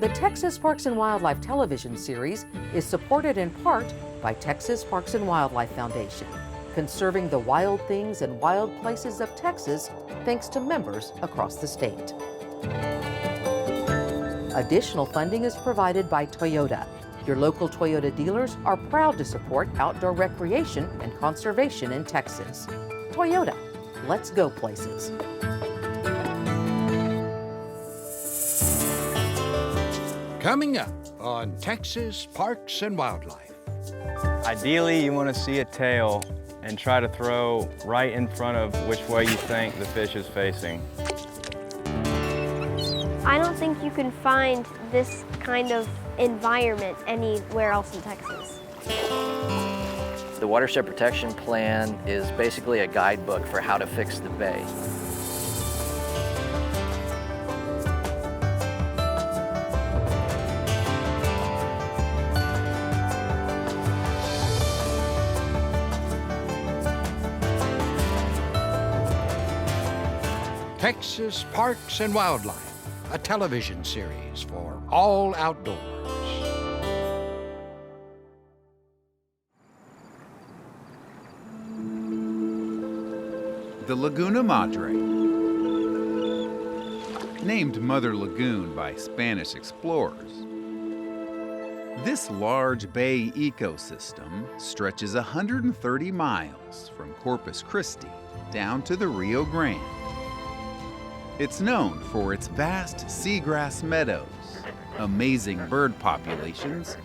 The Texas Parks and Wildlife television series is supported in part by Texas Parks and Wildlife Foundation, conserving the wild things and wild places of Texas thanks to members across the state. Additional funding is provided by Toyota. Your local Toyota dealers are proud to support outdoor recreation and conservation in Texas. Toyota, let's go places. Coming up on Texas Parks and Wildlife. Ideally, you want to see a tail and try to throw right in front of which way you think the fish is facing. I don't think you can find this kind of environment anywhere else in Texas. The Watershed Protection Plan is basically a guidebook for how to fix the bay. Texas Parks and Wildlife, a television series for all outdoors. The Laguna Madre. Named Mother Lagoon by Spanish explorers, this large bay ecosystem stretches 130 miles from Corpus Christi down to the Rio Grande. It's known for its vast seagrass meadows, amazing bird populations,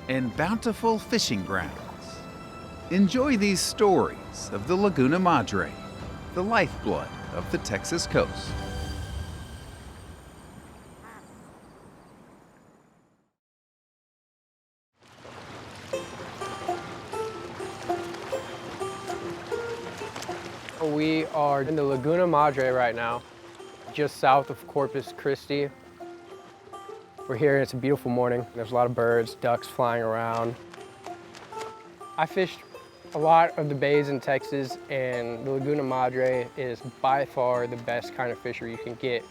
and bountiful fishing grounds. Enjoy these stories of the Laguna Madre, the lifeblood of the Texas coast. We are in the Laguna Madre right now, just south of Corpus Christi. We're here and it's a beautiful morning. There's a lot of birds, ducks flying around. I fished a lot of the bays in Texas, and the Laguna Madre is by far the best kind of fishery you can get,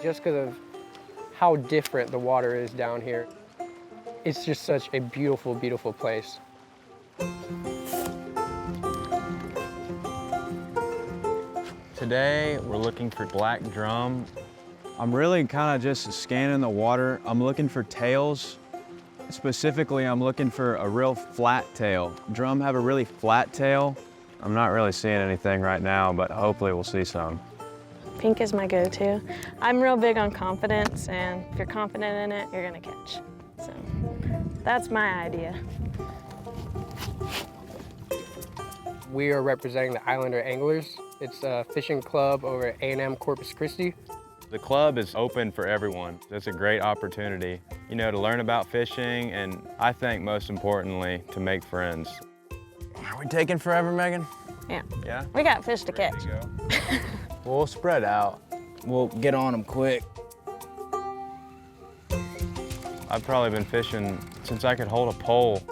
just because of how different the water is down here. It's just such a beautiful, beautiful place. Today, we're looking for black drum. I'm really kind of just scanning the water. I'm looking for tails. Specifically, I'm looking for a real flat tail. Drum have a really flat tail. I'm not really seeing anything right now, but hopefully we'll see some. Pink is my go-to. I'm real big on confidence, and if you're confident in it, you're gonna catch. So that's my idea. We are representing the Islander Anglers. It's a fishing club over at A&M Corpus Christi. The club is open for everyone. It's a great opportunity, you know, to learn about fishing, and I think most importantly, to make friends. Are we taking forever, Megan? Yeah. Yeah? We got fish to catch. We'll spread out. We'll get on them quick. I've probably been fishing since I could hold a pole.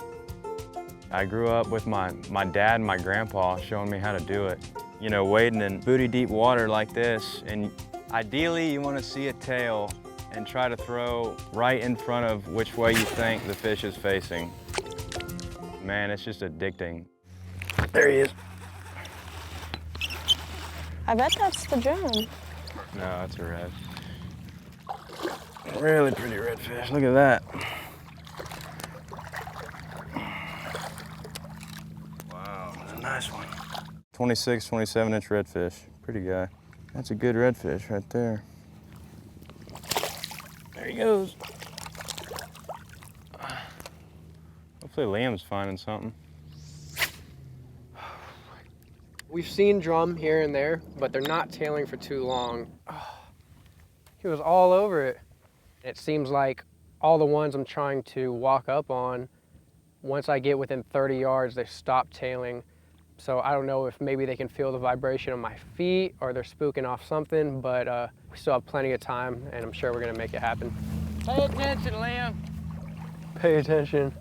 I grew up with my dad and my grandpa showing me how to do it. You know, wading in booty deep water like this, and ideally you want to see a tail and try to throw right in front of which way you think the fish is facing. Man, it's just addicting. There he is. I bet that's the drum. No, that's a red. Really pretty redfish. Look at that. Wow, that's a nice one. 26, 27-inch redfish. Pretty guy. That's a good redfish right there. There he goes. Hopefully Liam's finding something. We've seen drum here and there, but they're not tailing for too long. He was all over it. It seems like all the ones I'm trying to walk up on, once I get within 30 yards, they stop tailing. So I don't know if maybe they can feel the vibration of my feet or they're spooking off something, but we still have plenty of time and I'm sure we're gonna make it happen. Pay attention, Liam. Pay attention.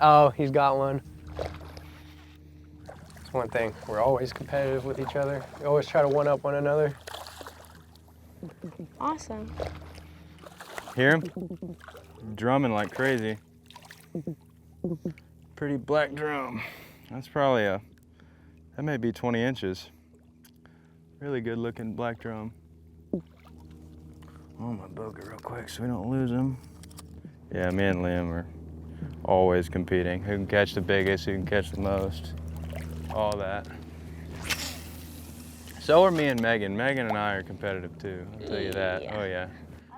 Oh, he's got one. That's one thing, we're always competitive with each other. We always try to one-up one another. Awesome. Hear him? drumming like crazy. Pretty black drum. That's probably that may be 20 inches. Really good looking black drum. Oh, my booger real quick so we don't lose him. Yeah, me and Liam are always competing. Who can catch the biggest, who can catch the most, all that. So are me and Megan. Megan and I are competitive too, I'll tell you that. Oh yeah.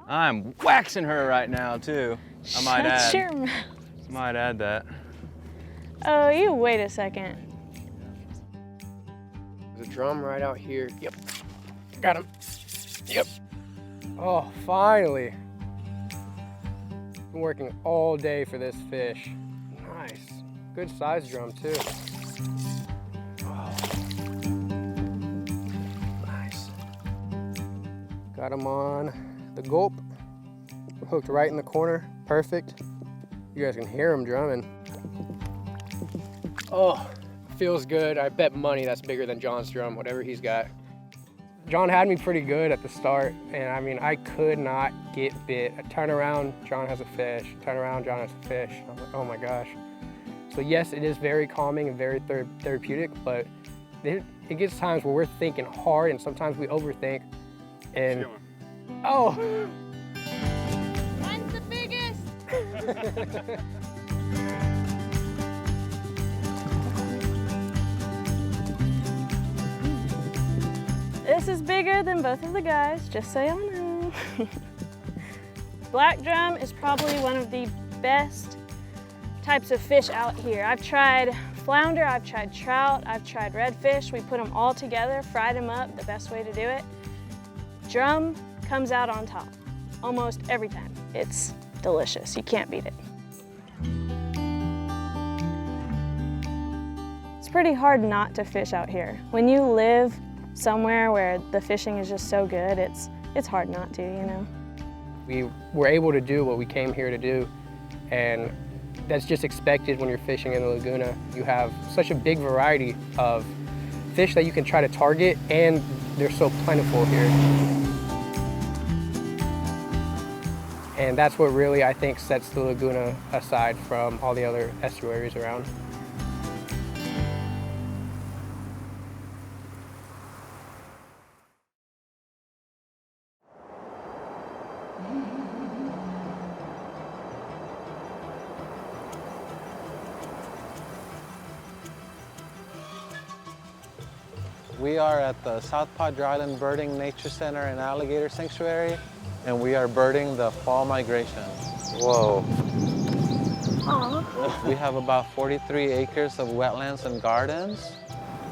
I'm waxing her right now too. I might add. Shut your mouth. Might add that. Oh, you wait a second. There's a drum right out here. Yep. Got him. Yep. Oh, finally. Been working all day for this fish. Nice. Good size drum too. Oh. Nice. Got him on the gulp. Hooked right in the corner. Perfect. You guys can hear him drumming. Oh, feels good. I bet money that's bigger than John's drum, whatever he's got. John had me pretty good at the start, and I mean, I could not get bit. I turn around, John has a fish. Turn around, John has a fish. I'm like, oh my gosh. So yes, it is very calming and very therapeutic, but it gets times where we're thinking hard, and sometimes we overthink. And oh, Mine's the biggest. This is bigger than both of the guys, just so y'all know. Black drum is probably one of the best types of fish out here. I've tried flounder, I've tried trout, I've tried redfish. We put them all together, fried them up, the best way to do it. Drum comes out on top almost every time. It's delicious, you can't beat it. It's pretty hard not to fish out here. When you live somewhere where the fishing is just so good, it's hard not to, you know? we were able to do what we came here to do, and that's just expected when you're fishing in the Laguna. You have such a big variety of fish that you can try to target, and they're so plentiful here. And that's what really, I think, sets the Laguna aside from all the other estuaries around. We are at the South Padre Island Birding Nature Center and Alligator Sanctuary, and we are birding the fall migration. Whoa. Aww. We have about 43 acres of wetlands and gardens.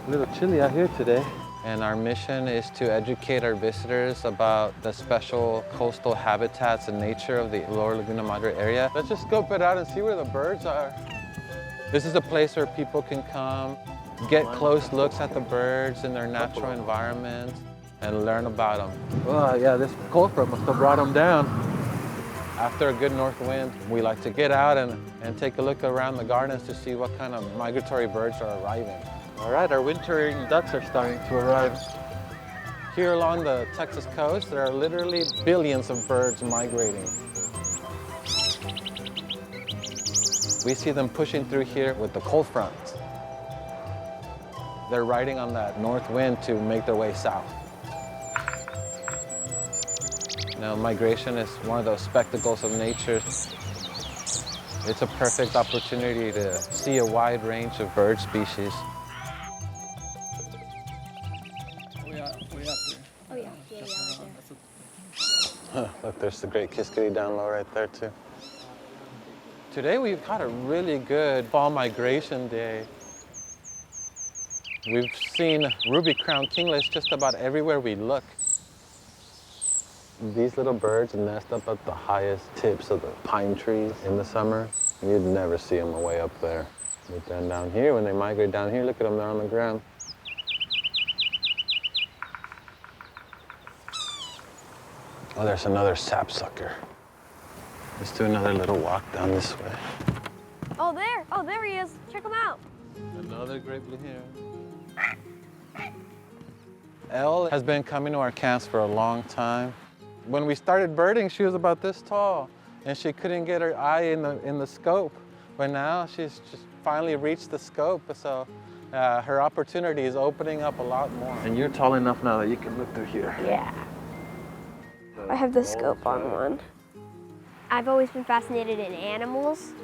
A little chilly out here today. And our mission is to educate our visitors about the special coastal habitats and nature of the Lower Laguna Madre area. Let's just scope it out and see where the birds are. This is a place where people can come, get close looks at the birds in their natural environment, and learn about them. Oh yeah, this cold front must have brought them down. After a good north wind, we like to get out and take a look around the gardens to see what kind of migratory birds are arriving. All right, our wintering ducks are starting to arrive. Here along the Texas coast, there are literally billions of birds migrating. We see them pushing through here with the cold front. They're riding on that north wind to make their way south. Now, migration is one of those spectacles of nature. It's a perfect opportunity to see a wide range of bird species. Look, there's the great kiskadee down low right there, too. Today, we've got a really good fall migration day. We've seen ruby-crowned kinglets just about everywhere we look. These little birds nest up at the highest tips of the pine trees in the summer. You'd never see them way up there. But then down here, when they migrate down here, look at them, they're on the ground. Oh, there's another sapsucker. Let's do another little walk down this way. Oh, there. Oh, there he is. Check him out. Another great blue heron. Elle has been coming to our camps for a long time. When we started birding, she was about this tall. and she couldn't get her eye in the scope. But now she's just finally reached the scope, so her opportunity is opening up a lot more. And you're tall enough now that you can look through here. Yeah. I have the scope on one. I've always been fascinated in animals,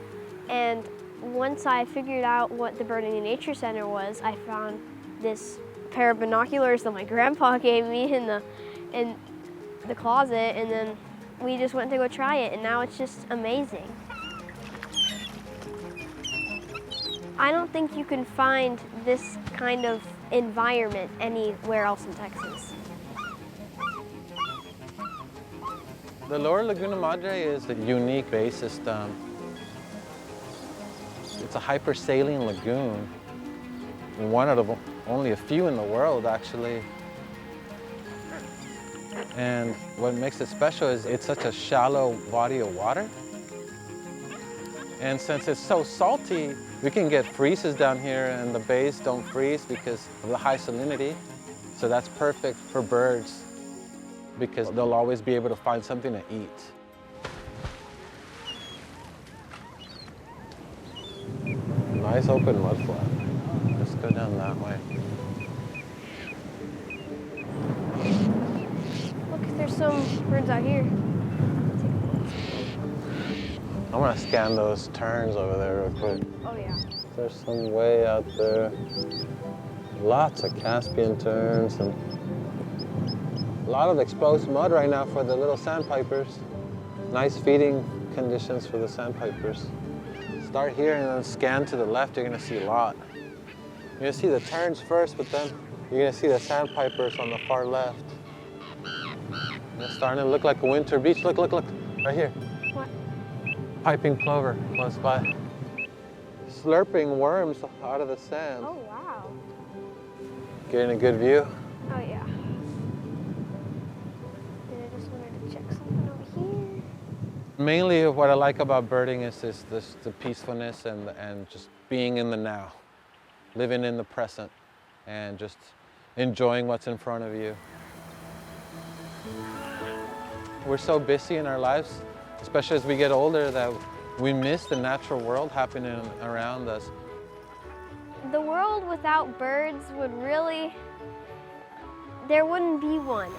and once I figured out what the Birding and Nature Center was, I found this pair of binoculars that my grandpa gave me in the closet, and then we just went to go try it, and now it's just amazing. I don't think you can find this kind of environment anywhere else in Texas. The Lower Laguna Madre is a unique bay system. It's a hypersaline lagoon, one of only a few in the world, actually. And what makes it special is it's such a shallow body of water. And since it's so salty, we can get freezes down here, and the bays don't freeze because of the high salinity. So that's perfect for birds because they'll always be able to find something to eat. Nice open mudflat. Let's go down that way. Look, there's some birds out here. I'm gonna scan those terns over there real quick. Oh yeah. There's some way out there. Lots of Caspian terns and a lot of exposed mud right now for the little sandpipers. Nice feeding conditions for the sandpipers. Start here and then scan to the left, you're gonna see a lot. You're gonna see the terns first, but then you're gonna see the sandpipers on the far left. It's starting to look like a winter beach. Look, look, look, right here. What? Piping plover close by. Slurping worms out of the sand. Oh wow. Getting a good view. Oh yeah. And I just wanted to check something over here. Mainly what I like about birding is the peacefulness and just being in the now, living in the present, and just enjoying what's in front of you. We're so busy in our lives, especially as we get older, that we miss the natural world happening around us. The world without birds would really, there wouldn't be one.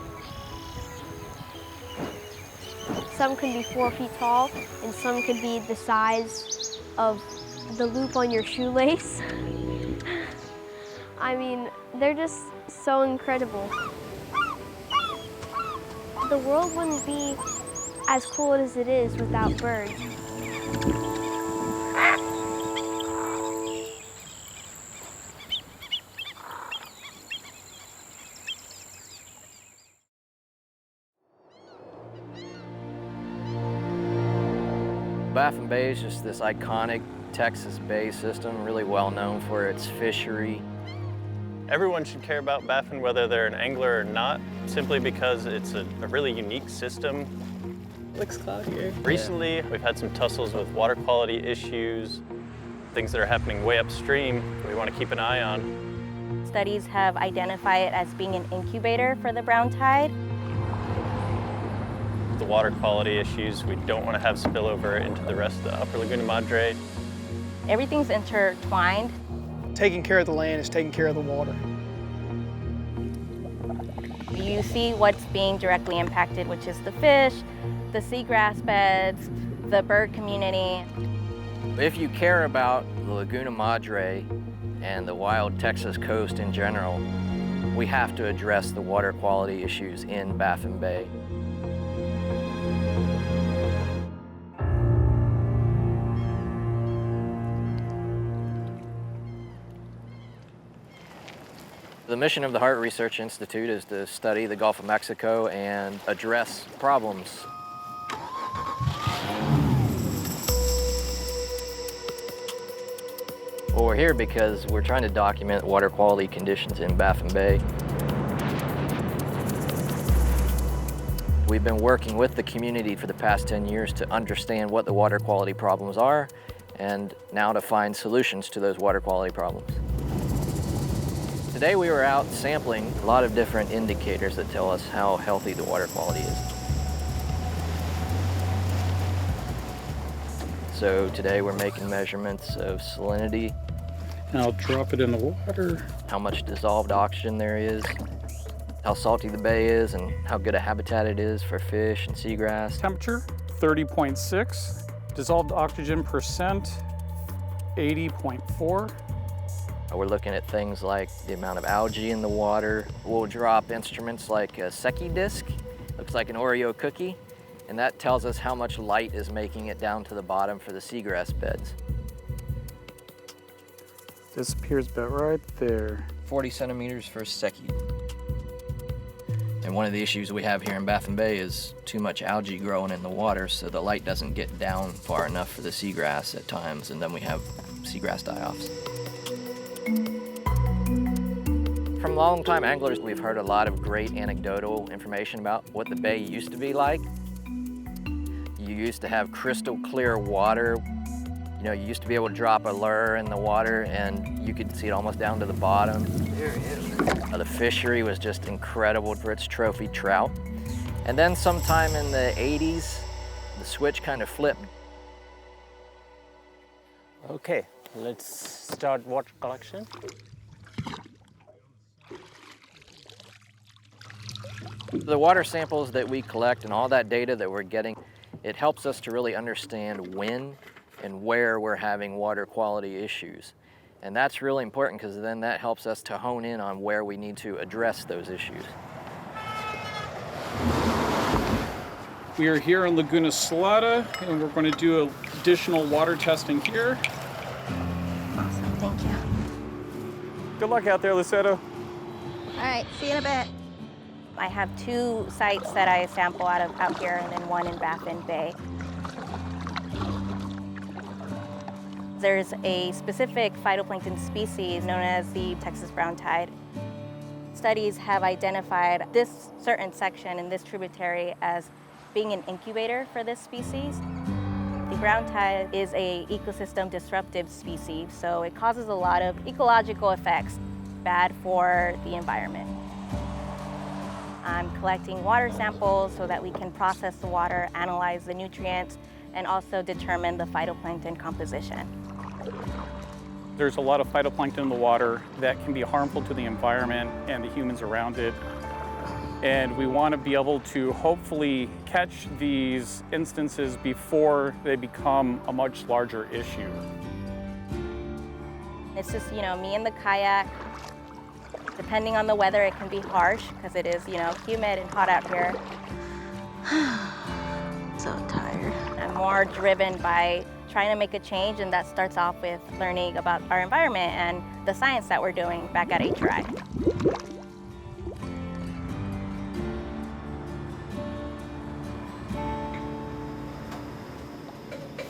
Some could be 4 feet tall, and some could be the size of the loop on your shoelace. I mean, they're just so incredible. The world wouldn't be as cool as it is without birds. Baffin Bay is just this iconic Texas bay system, really well known for its fishery. Everyone should care about Baffin, whether they're an angler or not, simply because it's a really unique system. Looks cloudier. Recently, we've had some tussles with water quality issues, things that are happening way upstream we want to keep an eye on. Studies have identified it as being an incubator for the brown tide. The water quality issues, we don't want to have spillover into the rest of the upper Laguna Madre. Everything's intertwined. Taking care of the land is taking care of the water. You see what's being directly impacted, which is the fish, the seagrass beds, the bird community. If you care about the Laguna Madre and the wild Texas coast in general, we have to address the water quality issues in Baffin Bay. The mission of the Hart Research Institute is to study the Gulf of Mexico and address problems. Well, we're here because we're trying to document water quality conditions in Baffin Bay. We've been working with the community for the past 10 years to understand what the water quality problems are and now to find solutions to those water quality problems. Today we were out sampling a lot of different indicators that tell us how healthy the water quality is. So today we're making measurements of salinity. And I'll drop it in the water. How much dissolved oxygen there is, how salty the bay is, and how good a habitat it is for fish and seagrass. Temperature, 30.6. Dissolved oxygen percent, 80.4. We're looking at things like the amount of algae in the water. We'll drop instruments like a Secchi disc, looks like an Oreo cookie, and that tells us how much light is making it down to the bottom for the seagrass beds. Disappears about right there. 40 centimeters for Secchi. And one of the issues we have here in Baffin Bay is too much algae growing in the water, so the light doesn't get down far enough for the seagrass at times, and then we have seagrass die-offs. From longtime anglers, we've heard a lot of great anecdotal information about what the bay used to be like. You used to have crystal clear water. You know, you used to be able to drop a lure in the water and you could see it almost down to the bottom. There it is. The fishery was just incredible for its trophy trout. And then sometime in the 80s, the switch kind of flipped. Okay, let's start water collection. The water samples that we collect and all that data that we're getting, it helps us to really understand when and where we're having water quality issues. And that's really important because then that helps us to hone in on where we need to address those issues. We are here in Laguna Salada, and we're going to do additional water testing here. Awesome, thank you. Good luck out there, Lucero. All right, see you in a bit. I have 2 sites that I sample out here and then one in Baffin Bay. There's a specific phytoplankton species known as the Texas brown tide. Studies have identified this certain section in this tributary as being an incubator for this species. The brown tide is an ecosystem disruptive species, so it causes a lot of ecological effects bad for the environment. I'm collecting water samples so that we can process the water, analyze the nutrients, and also determine the phytoplankton composition. There's a lot of phytoplankton in the water that can be harmful to the environment and the humans around it. And we want to be able to hopefully catch these instances before they become a much larger issue. It's just, me and the kayak. Depending on the weather, it can be harsh because it is, humid and hot out here. So tired. I'm more driven by trying to make a change, and that starts off with learning about our environment and the science that we're doing back at HRI.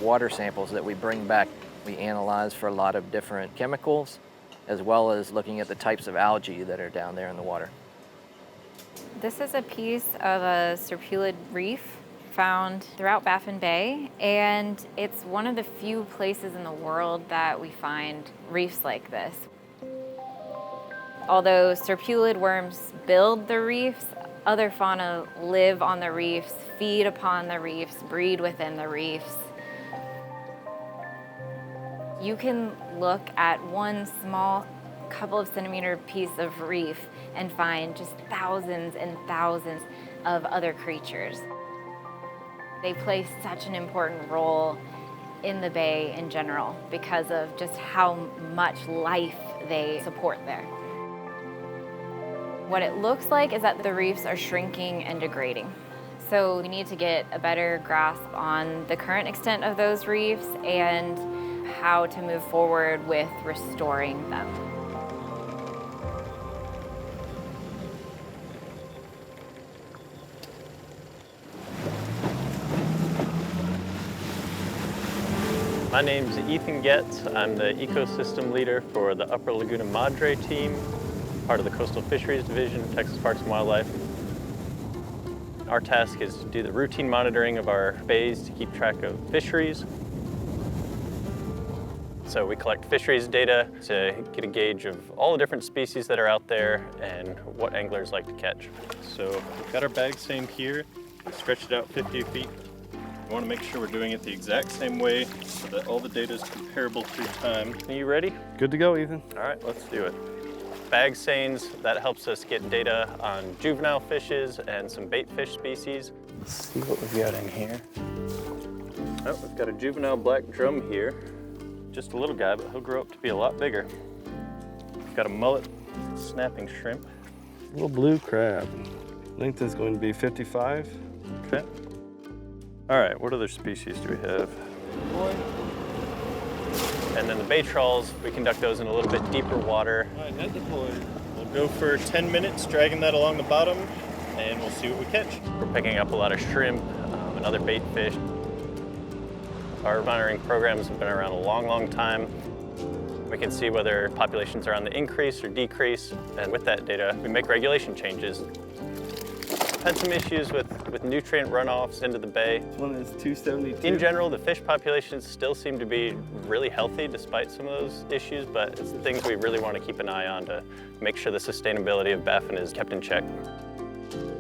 Water samples that we bring back, we analyze for a lot of different chemicals, as well as looking at the types of algae that are down there in the water. This is a piece of a serpulid reef found throughout Baffin Bay, and it's one of the few places in the world that we find reefs like this. Although serpulid worms build the reefs, other fauna live on the reefs, feed upon the reefs, breed within the reefs. You can look at one small couple of centimeter piece of reef and find just thousands and thousands of other creatures. They play such an important role in the bay in general because of just how much life they support there. What it looks like is that the reefs are shrinking and degrading. So we need to get a better grasp on the current extent of those reefs and how to move forward with restoring them. My name's Ethan Getz. I'm the ecosystem leader for the Upper Laguna Madre team, part of the Coastal Fisheries Division of Texas Parks and Wildlife. Our task is to do the routine monitoring of our bays to keep track of fisheries. So we collect fisheries data to get a gauge of all the different species that are out there and what anglers like to catch. So we've got our bag seine here, stretched it out 50 feet We want to make sure we're doing it the exact same way so that all the data is comparable through time. Are you ready? Good to go, Ethan. All right, let's do it. Bag seines, that helps us get data on juvenile fishes and some bait fish species. Let's see what we've got in here. Oh, we've got a juvenile black drum here. Just a little guy, but he'll grow up to be a lot bigger. We've got a mullet snapping shrimp. Little blue crab. Length is going to be 55. Okay. All right, what other species do we have? And then the bay trawls, we conduct those in a little bit deeper water. All right, head deployed. We'll go for 10 minutes, dragging that along the bottom, and we'll see what we catch. We're picking up a lot of shrimp and other bait fish. Our monitoring programs have been around a long, long time. We can see whether populations are on the increase or decrease, and with that data, we make regulation changes. Had some issues with nutrient runoffs into the bay. One is 272. In general, the fish populations still seem to be really healthy despite some of those issues, but it's the things we really want to keep an eye on to make sure the sustainability of Baffin is kept in check.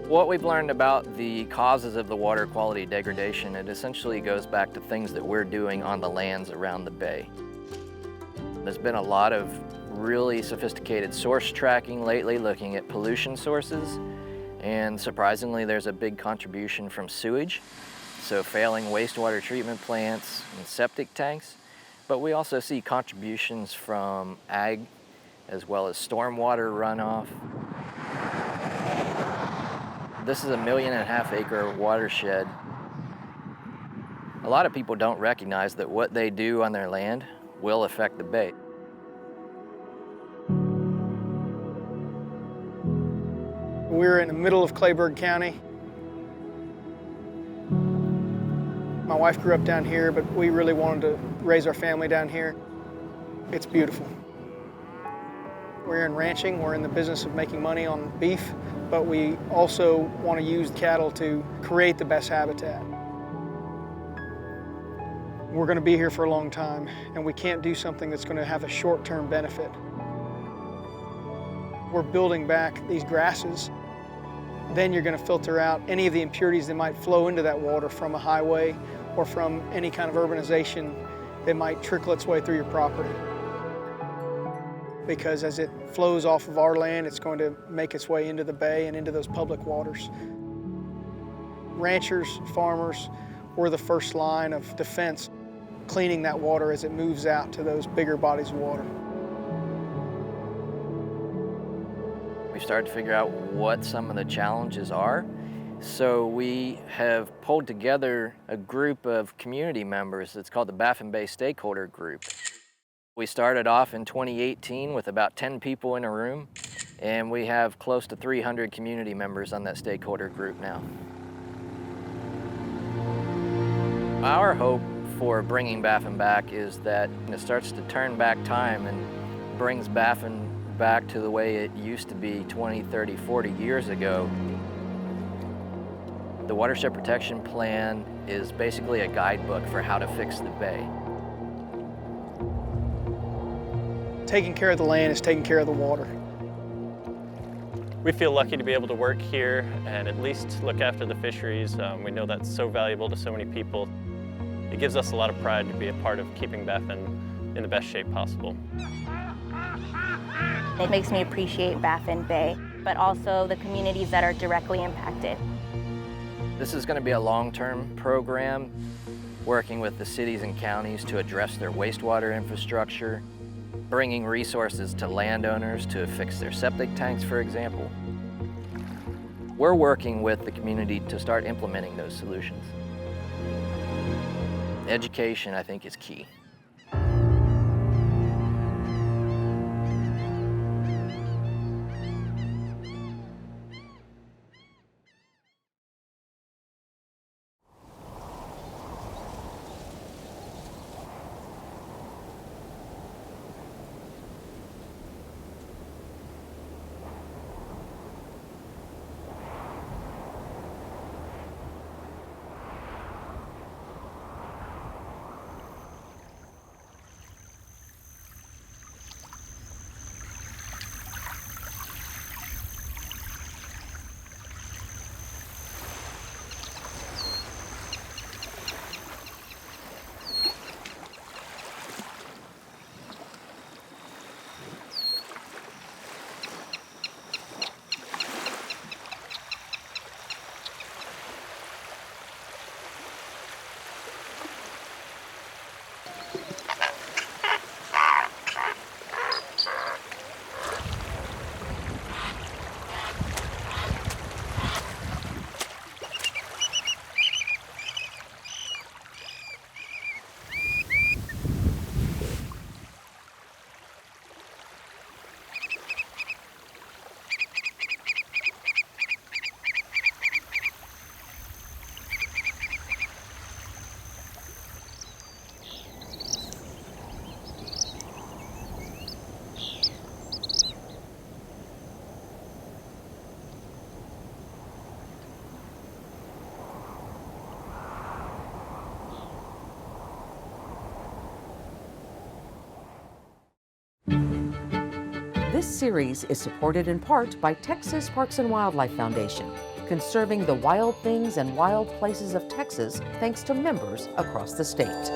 What we've learned about the causes of the water quality degradation, it essentially goes back to things that we're doing on the lands around the bay. There's been a lot of really sophisticated source tracking lately, looking at pollution sources. And surprisingly, there's a big contribution from sewage, so failing wastewater treatment plants and septic tanks. But we also see contributions from ag, as well as stormwater runoff. This is a 1.5 million acre watershed. A lot of people don't recognize that what they do on their land will affect the bay. We're in the middle of Clayburgh County. My wife grew up down here, but we really wanted to raise our family down here. It's beautiful. We're in ranching, we're in the business of making money on beef, but we also want to use cattle to create the best habitat. We're going to be here for a long time, and we can't do something that's going to have a short-term benefit. We're building back these grasses. Then you're going to filter out any of the impurities that might flow into that water from a highway or from any kind of urbanization that might trickle its way through your property. Because as it flows off of our land, it's going to make its way into the bay and into those public waters. Ranchers, farmers, we're the first line of defense, cleaning that water as it moves out to those bigger bodies of water. We started to figure out what some of the challenges are. So we have pulled together a group of community members. It's called the Baffin Bay Stakeholder Group. We started off in 2018 with about 10 people in a room, and we have close to 300 community members on that stakeholder group now. Our hope for bringing Baffin back is that it starts to turn back time and brings Baffin back to the way it used to be 20, 30, 40 years ago. The Watershed Protection Plan is basically a guidebook for how to fix the bay. Taking care of the land is taking care of the water. We feel lucky to be able to work here and at least look after the fisheries. We know that's so valuable to so many people. It gives us a lot of pride to be a part of keeping Baffin in the best shape possible. It makes me appreciate Baffin Bay, but also the communities that are directly impacted. This is going to be a long-term program, working with the cities and counties to address their wastewater infrastructure, bringing resources to landowners to fix their septic tanks, for example. We're working with the community to start implementing those solutions. Education, I think, is key. This series is supported in part by Texas Parks and Wildlife Foundation, conserving the wild things and wild places of Texas thanks to members across the state.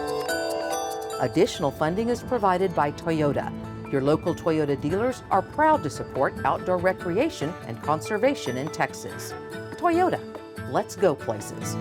Additional funding is provided by Toyota. Your local Toyota dealers are proud to support outdoor recreation and conservation in Texas. Toyota, let's go places.